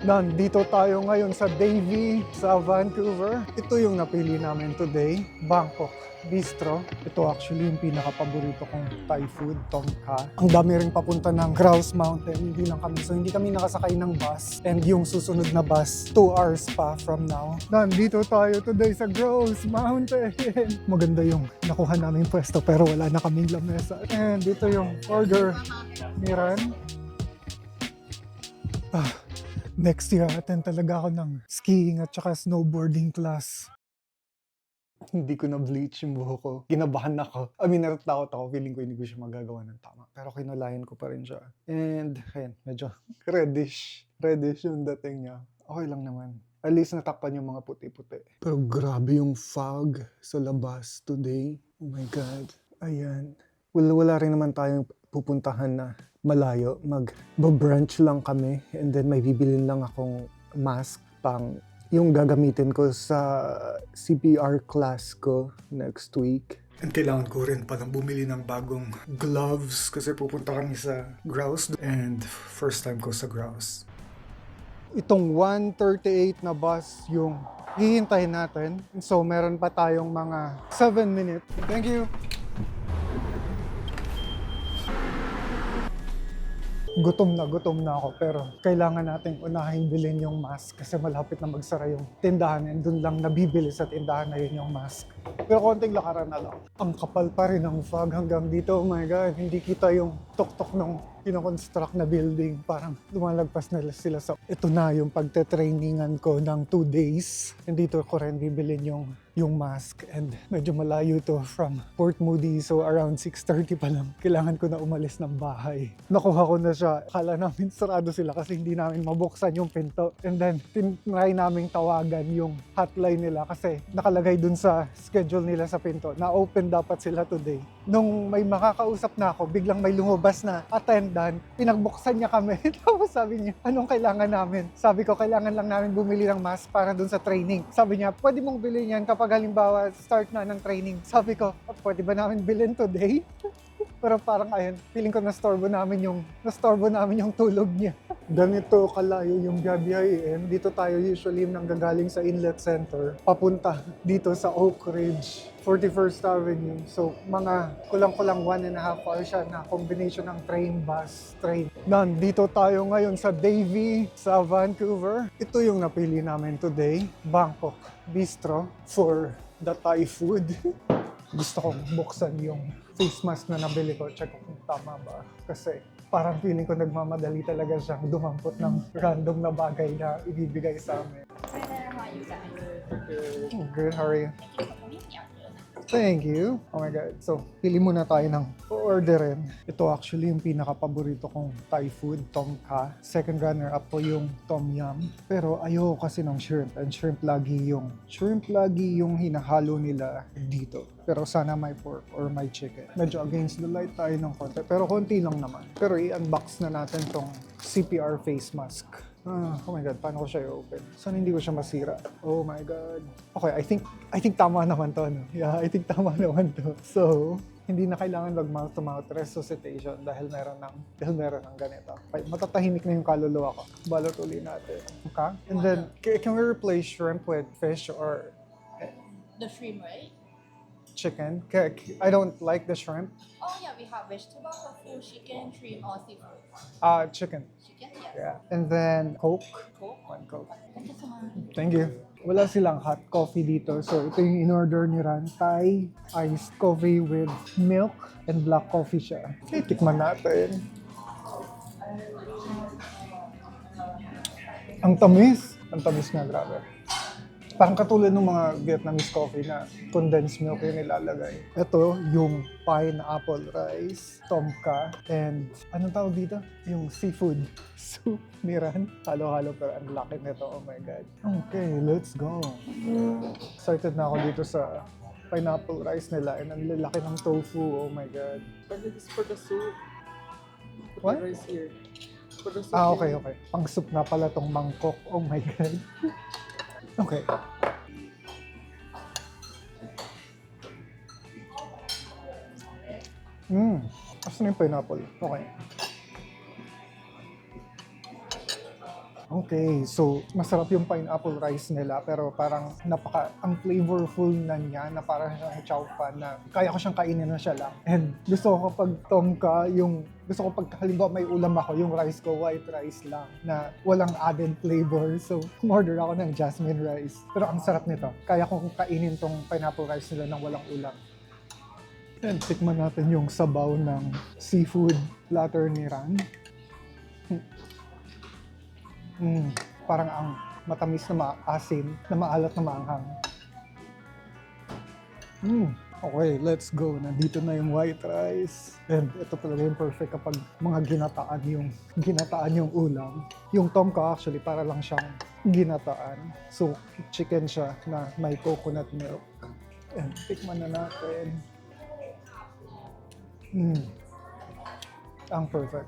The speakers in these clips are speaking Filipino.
Nandito tayo ngayon sa Davie sa Vancouver. Ito yung napili namin today, Bangkok Bistro. Ito actually yung pinaka-paborito kong Thai food, Tom Kha. Ang dami rin papunta ng Grouse Mountain, hindi lang kami. So hindi kami nakasakay ng bus. And yung susunod na bus, 2 hours pa from now. Nandito tayo today sa Grouse Mountain. Maganda yung nakuha namin pwesto pero wala na kaming lamesa. And dito yung order ni Ran. Next year, attend talaga ako ng skiing at saka snowboarding class. Hindi ko na-bleach yung buhok ko. Kinabahan ako. Natatakot ako. Feeling ko hindi ko siya magagawa ng tama. Pero kinulayan ko pa rin siya. And, ayan, medyo reddish. Reddish yung dating niya. Okay lang naman. At least natakpan yung mga puti-puti. Pero grabe yung fog sa labas today. Oh my God. Ayan. Wala rin naman tayong pupuntahan na malayo. Mag-brunch lang kami and then may bibilin lang akong mask pang yung gagamitin ko sa CPR class ko next week. And kailangan ko rin palang bumili ng bagong gloves kasi pupunta kami sa Grouse and first time ko sa Grouse. Itong 1:38 na bus yung hihintayin natin. So meron pa tayong mga 7 minutes. Thank you! Gutom na ako pero kailangan nating unahin bilhin yung mask kasi malapit na magsara yung tindahan and dun lang nabibili sa tindahan na yun yung mask. Pero konting lakaran na lang. Ang kapal pa rin ng fog hanggang dito. Oh my God, hindi kita yung tuktok ng kinoconstruct na building. Parang lumalagpas na sila sa... Ito na yung pagte-trainingan ko ng 2 days. And dito ko rin bibilin yung mask and medyo malayo to from Port Moody, so around 6:30 pa lang kailangan ko na umalis ng bahay. Nakuha ko na siya. Akala namin sarado sila kasi hindi namin mabuksan yung pinto, and then tinry naming tawagan yung hotline nila kasi nakalagay dun sa schedule nila sa pinto na open dapat sila today. Nung may makakausap na ako, biglang may lumabas na attendant, pinagbuksan niya kami. Tapos sabi niya, anong kailangan namin? Sabi ko, kailangan lang namin bumili ng mask para dun sa training. Sabi niya, pwede mong bilhin yan kapag halimbawa start na ng training. Sabi ko, pwede ba namin bilhin today? Pero parang ayun, feeling ko nastorbo namin yung tulog niya. Ganito kalayo yung gabiyahin. Dito tayo usually nanggagaling sa Inlet Center, papunta dito sa Oak Ridge, 41st Avenue. So, mga kulang-kulang 1.5 hours siya na combination ng train, bus, train. Nandito tayo ngayon sa Davie, sa Vancouver. Ito yung napili namin today, Bangkok Bistro for the Thai food. Gusto kong buksan yung face mask na nabili ko. Check ko kung tama ba. Kasi parang feeling ko nagmamadali talaga siyang dumampot ng random na bagay na ibibigay sa amin. Good, how are you? Thank you. Oh my God. So, pili muna tayo ng orderin. Ito actually yung pinaka-paborito kong Thai food, Tom Kha. Second runner-up po yung Tom Yum. Pero ayoko kasi ng shrimp. And shrimp lagi yung hinahalo nila dito. Pero sana may pork or may chicken. Medyo against the light tayo ng konti. Pero konti lang naman. Pero i-unbox na natin tong CPR face mask. Oh my God, paano ko siya i-open? Sana hindi ko siya masira. Oh my God. Okay, I think tama naman to. No? Yeah, I think tama naman to. So, hindi na kailangan mag-mouth-to-mouth resuscitation dahil meron ng ganito. Okay, matatahimik na yung kaluluwa ko. Balot uli natin. Okay? And then, can we replace shrimp with fish or The shrimp, right? chicken? I don't like the shrimp. Oh yeah, we have vegetable, tofu, chicken, shrimp, or seafood. Chicken. Chicken, yes. Yeah. And then, Coke. Coke. One Coke. Thank you so much. Thank you. Wala silang hot coffee dito. So, ito yung in-order ni Ran. Thai iced coffee with milk and black coffee siya. Okay, tikman natin. Ang tamis. Ang tamis nga, grabe. Parang katulad ng mga Vietnamese coffee na condensed milk yung nilalagay. Ito, yung pineapple rice, Tom Kha, and anong tawag dito? Yung seafood soup ni Ran. Halo-halo pero ang laki nito. Oh my God. Okay, let's go. Excited na ako dito sa pineapple rice nila and ang lalaki ng tofu. Oh my God. But this is for the soup. Put What? the rice here. For the soup Okay, here. okay. Pang soup nga pala tong mangkok. Oh my God. Okay. Asan yung pineapple? Okay. Okay, so masarap yung pineapple rice nila pero parang ang flavorful na niya na parang siyang chow fan na kaya ko siyang kainin na siya lang. And gusto ko kapag tomka, gusto ko pag halimbawa may ulam ako, yung rice ko white rice lang na walang added flavor. So order ako ng jasmine rice. Pero ang sarap nito. Kaya kong kainin tong pineapple rice nila nang walang ulam. And tikman natin yung sabaw ng seafood platter ni Ran. Parang ang matamis na maasim, na maalat na maanghang. Okay, let's go. Nandito na yung white rice. And ito talaga yung perfect kapag mga ginataan yung ulam. Yung tomka actually para lang siyang ginataan. So, chicken siya na may coconut milk. And tikman na natin. Ang perfect.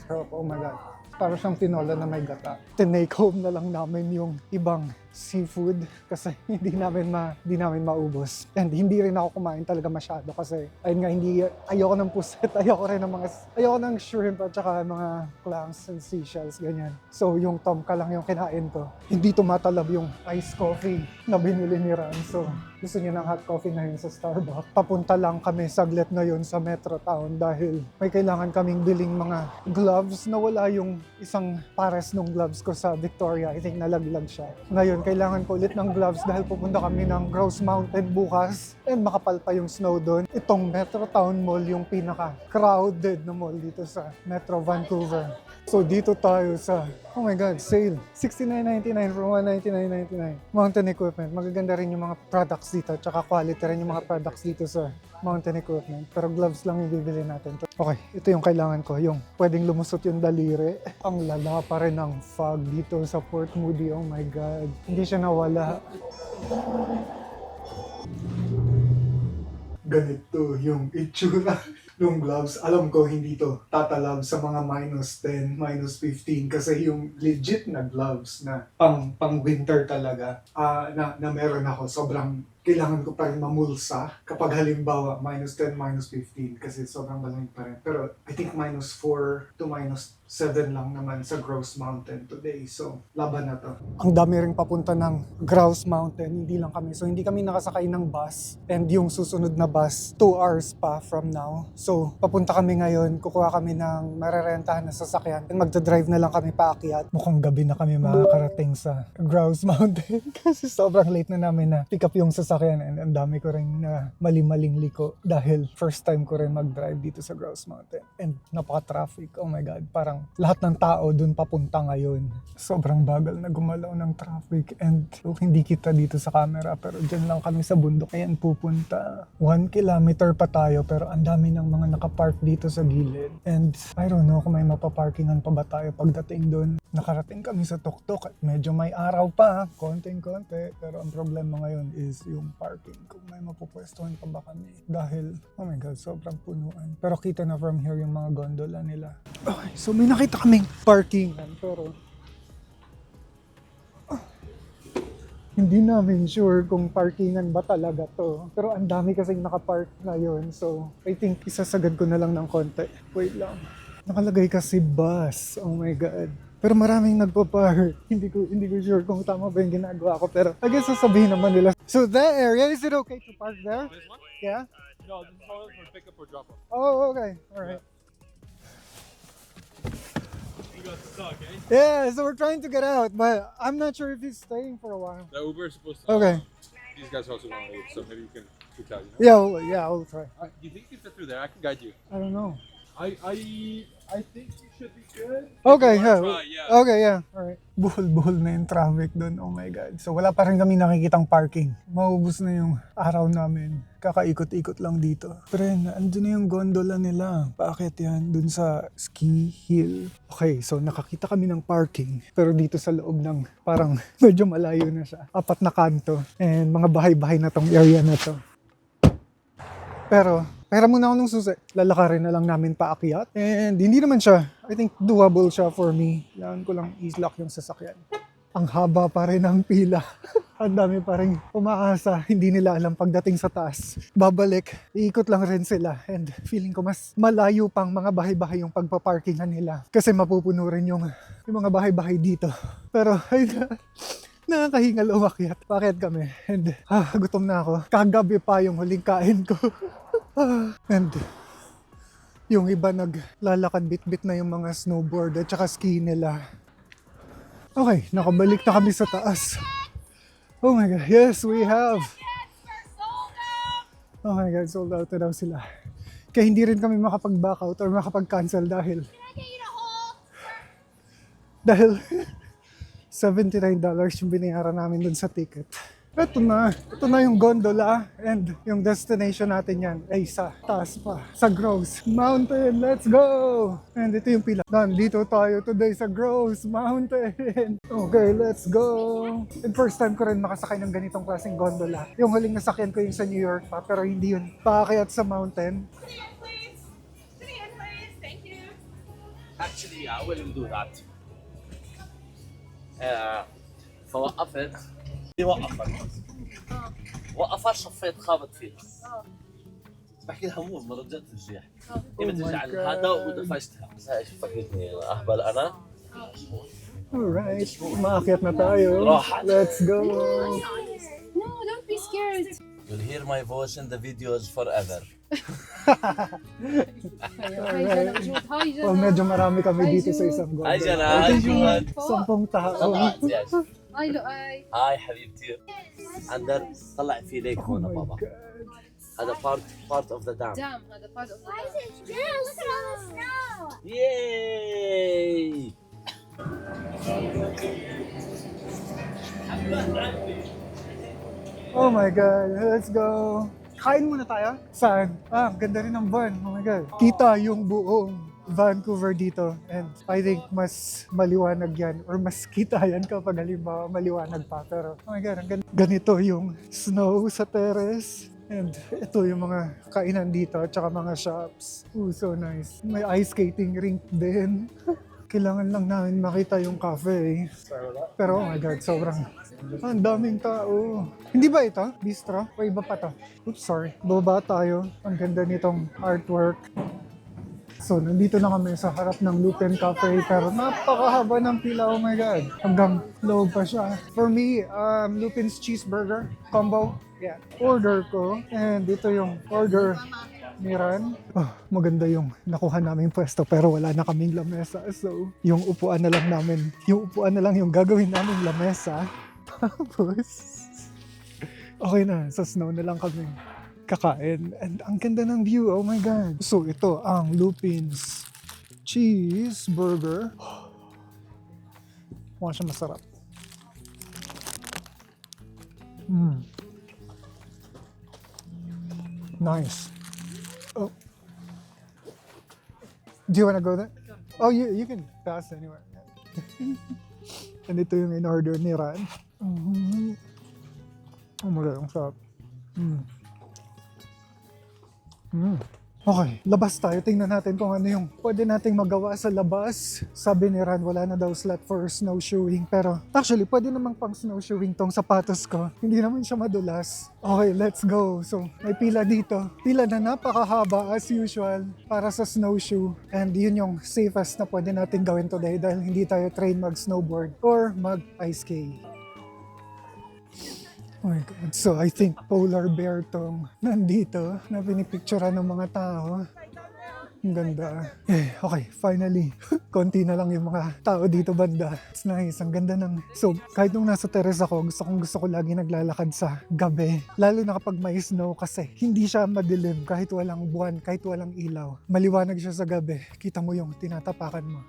Sarap, oh my God. Para siyang tinola na may gata. Tinake home na lang namin yung ibang seafood kasi hindi namin maubos. And hindi rin ako kumain talaga masyado kasi ayun nga, ayoko ng puset, ayoko ng shrimp at saka mga clams and seashells, ganyan. So yung tomka lang yung kinain ko. Hindi tumatalab yung iced coffee na binili ni Ran. So gusto niya ng hot coffee na yun sa Starbucks. Papunta lang kami saglit na yun sa Metro Town dahil may kailangan kaming biling mga gloves na wala yung isang pares ng gloves ko sa Victoria. I think nalaglag siya. Ngayon, kailangan ko ulit ng gloves dahil pupunta kami ng Grouse Mountain bukas and makapal pa yung snow doon. Itong Metro Town Mall yung pinaka-crowded na mall dito sa Metro Vancouver. So dito tayo sa, oh my God, sale. $69.99 from $199.99. Mountain equipment. Magaganda rin yung mga products dito. Tsaka quality rin yung mga products dito sa mountain equipment. Pero gloves lang yung bibili natin. Okay, ito yung kailangan ko. Yung pwedeng lumusot yung daliri. Ang lala pa rin ng fog dito sa Port Moody. Oh my God. Hindi siya nawala. Ganito yung itsura ng gloves. Alam ko hindi to tatalab sa mga -10, -15 kasi yung legit na gloves na pang winter talaga na meron ako, sobrang kailangan ko pa rin mamulsa kapag halimbawa -10, -15 kasi sobrang malamig pa rin. Pero I think -4 to -7 lang naman sa Grouse Mountain today. So, laban na to. Ang dami ring papunta ng Grouse Mountain, hindi lang kami. So, hindi kami nakasakay ng bus. And yung susunod na bus, 2 hours pa from now. So, papunta kami ngayon, kukuha kami ng marerentahan na sasakyan. And magdadrive na lang kami paakyat. Mukhang gabi na kami makakarating sa Grouse Mountain kasi sobrang late na namin na pick up yung sasakyan. And ang dami ko rin na mali-maling liko dahil first time ko rin mag-drive dito sa Grouse Mountain. And napaka-traffic. Oh my God, parang lahat ng tao dun papunta ngayon. Sobrang bagal na gumalaw ng traffic and hindi kita dito sa camera pero dyan lang kami sa bundok. Ayan pupunta. 1 kilometer pa tayo pero ang dami ng mga nakapark dito sa gilid. And I don't know kung may mapaparkingan pa ba tayo pagdating dun. Nakarating kami sa tuktok at medyo may araw pa, konting-konti. Pero ang problema ngayon is yung parking. Kung may mapupwestuhan pa ba kami. Dahil, oh my God, sobrang punuan. Pero kita na from here yung mga gondola nila. Okay, so may nakita kaming parkingan pero hindi namin sure kung parkingan ba talaga to. Pero ang dami kasing nakapark na yun. So, I think isasagad ko na lang ng konti. Wait lang. Nakalagay kasi bus. Oh my God. Pero maraming nagpa-park. Hindi ko sure kung tama ba yung ginagawa ko. Pero I guess sasabihin naman nila. So that area, is it okay to park there? This one? Yeah? No, this is only for pickup or drop off. Oh, okay. Alright. You got stuck, eh? Yeah, so we're trying to get out. But I'm not sure if he's staying for a while. The Uber is supposed to. Okay. These guys also want to leave, so maybe you can tell, you know? Yeah, I'll try. Do you think you can fit through there? I can guide you. I don't know. I think you should be good. Okay, You yeah. wanna try, yeah. Okay, yeah. Alright. Buhol-buhol na yung traffic doon. Oh my God. So wala pa rin kami nakikitang parking. Maubos na yung araw namin. Kakaikot-ikot lang dito. Pero yun, andun na yung gondola nila. Bakit yan? Dun sa ski hill. Okay, so nakakita kami ng parking. Pero dito sa loob ng parang medyo malayo na siya. 4 na kanto. And mga bahay-bahay na tong area na to. Pero pera muna ako ng susi. Lalakarin na lang namin paakyat. And hindi naman siya, I think doable siya for me. Kailangan ko lang i-lock yung sasakyan. ang haba pa rin ng pila. Ang dami pa rin umaasa, hindi nila alam pagdating sa taas. Babalik, iikot lang rin sila. And feeling ko mas malayo pang mga bahay-bahay yung pagpaparkingan nila. Kasi mapupuno rin yung mga bahay-bahay dito. Pero ay, nakakahingal umakyat. Bakit kami? And gutom na ako. Kagabi pa yung huling kain ko. And yung iba naglalakad bit-bit na yung mga snowboard at saka ski nila. Okay, nakabalik na kami sa taas. Oh my God, yes we have! Oh my God, sold out na daw sila. Kaya hindi rin kami makapag-back out or makapag-cancel dahil $79 yung binayaran namin dun sa ticket. Ito na yung gondola and yung destination natin yan ay sa taas pa, sa Gross Mountain. Let's go! And ito yung pila. Nandito tayo today sa Gross Mountain. Okay, let's go! And first time ko rin makasakay ng ganitong klaseng gondola. Yung huling nasakyan ko yung sa New York pa, pero hindi yun paakyat sa mountain. Thank you. Actually, I wouldn't do that. فوقفت وقفت صفيت خابط فيها بحكي لها مو ما رجعت ترجع هي بترجع عن هذا ودفشتها بس هاي فكرتني اهبل انا Alright, umaakyat na tayo. Let's go! No, don't be scared. You'll hear my voice in the videos forever. Well, medyo marami kami dito sa isang هاي gondola. جنى هاي جواد 10 tao. طلعت ياش هاي لؤي. هاي حبيبتي عندك طلع في ليك Oh هون my بابا God. هذا part of the dam. Damn, هذا part of the Why is it still? Look at all the snow. Yay! Oh my God, let's go. Kain muna tayo? Saan? Ang ganda rin ng van. Oh my God. Kita yung buong Vancouver dito. And I think mas maliwanag yan or mas kita yan kapag halimbawa maliwanag pa. Pero oh my God, ang ganito yung snow sa terrace. And ito yung mga kainan dito at saka mga shops. Ooh, so nice. May ice skating rink din. Kailangan lang namin makita yung cafe. Pero oh my God, sobrang ang daming tao. Hindi ba ito? Bistro? O iba pa to? Oops, sorry. Baba tayo. Ang ganda nitong artwork. So, nandito na kami sa harap ng Lupin Cafe. Pero napakahaba ng pila. Oh my God. Hanggang loob pa siya. For me, Lupin's cheeseburger combo. Yeah. Order ko. And dito yung order ni Ran. Oh, maganda yung nakuha naming pwesto pero wala na kaming lamesa. So, yung upuan na lang yung gagawin naming lamesa. Tapos, okay na. Sa snow na lang kami kakain. And ang ganda ng view. Oh my God. So, ito ang Lupin's cheeseburger. Mukha siya masarap. Nice. Oh. Do you wanna go there? Oh, you can pass anywhere. And ito yung in-order ni Ran. Oh my God, ang sarap. Okay, labas tayo. Tingnan natin kung ano yung pwede nating magawa sa labas. Sabi ni Ran, wala na daw slot for snowshoeing. Pero actually, pwede namang pang snowshoeing tong sapatos ko. Hindi naman siya madulas. Okay, let's go. So, may pila dito. Pila na napakahaba as usual para sa snowshoe. And yun yung safest na pwede natin gawin today dahil hindi tayo train mag-snowboard or mag-ice skate. Oh my God. So I think polar bear tong nandito na pinipicturean ng mga tao. Ang ganda. Okay, finally. Konti na lang yung mga tao dito banda. It's nice. Ang ganda ng... So, kahit nung nasa terrace ako, gusto ko lagi naglalakad sa gabi. Lalo na kapag may snow kasi hindi siya madilim kahit walang buwan, kahit walang ilaw. Maliwanag siya sa gabi. Kita mo yung tinatapakan mo.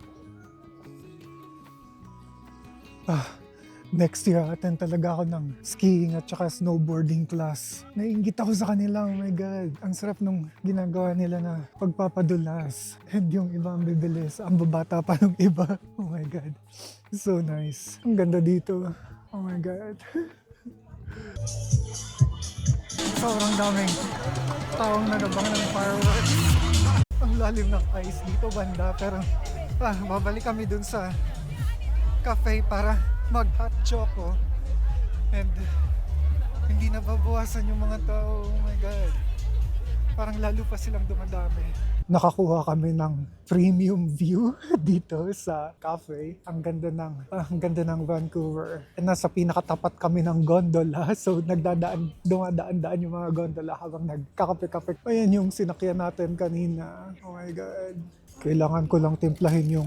Next year, attend talaga ako ng skiing at saka snowboarding class. Naiingit ako sa kanila, oh my God. Ang sarap nung ginagawa nila na pagpapadulas. And yung iba ang bibilis. Ang babata pa ng iba. Oh my God. So nice. Ang ganda dito. Oh my God. Sobrang daming taong nagabang ng fireworks. Ang lalim ng ice dito banda. Pero babalik kami dun sa cafe para mag-hot choco. And hindi nababawasan yung mga tao. Oh my God. Parang lalo pa silang dumadami. Nakakuha kami ng premium view dito sa cafe. Ang ganda ng Vancouver. And nasa pinakatapat kami ng gondola. So dumadaan-daan yung mga gondola habang nagkakape-kape. Ayan yung sinakyan natin kanina. Oh my God. Kailangan ko lang timplahin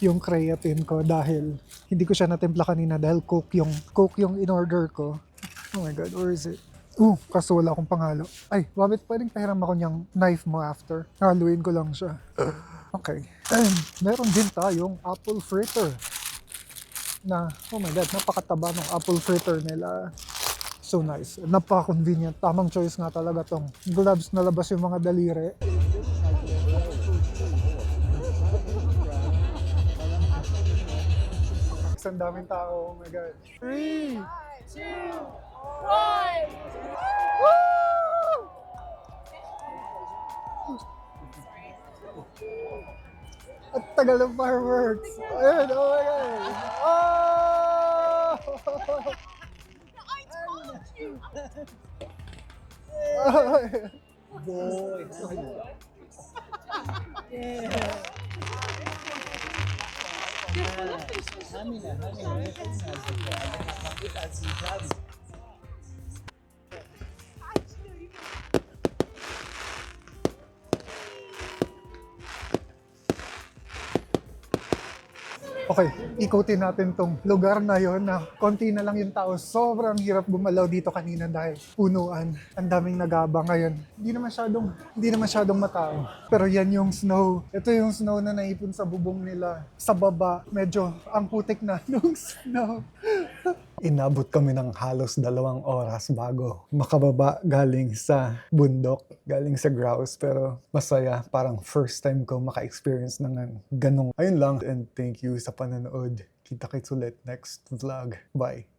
yung creatine ko dahil hindi ko siya natimpla kanina dahil Coke yung in-order ko. Oh my God, where is it? Kaso wala akong panghalo. Ay, Wabit, pwedeng pahiram ako niyang knife mo after. Haluin ko lang siya. Okay. And meron din tayong apple fritter. Na, oh my God, napakataba ng apple fritter nila. So nice. Napaka-convenient. Tamang choice nga talaga tong gloves na labas yung mga daliri. Ang daming tao. Oh my God. 3, 2, 1! At tagal ng fireworks. Ayun, oh my God. Oh! I told you! Okay, ikutin natin tong lugar na yon na konti na lang yung tao. Sobrang hirap gumalaw dito kanina dahil punuan. Ang daming nagabang ngayon. Hindi na masyadong matao. Pero yan yung snow. Ito yung snow na naipon sa bubong nila. Sa baba, medyo ang putik na nung snow. Inabot kami ng halos 2 oras bago makababa galing sa bundok, galing sa grouse. Pero masaya, parang first time ko maka-experience ng ganong. Ayun lang, and thank you sa panonood. Kita-kits ulit next vlog. Bye!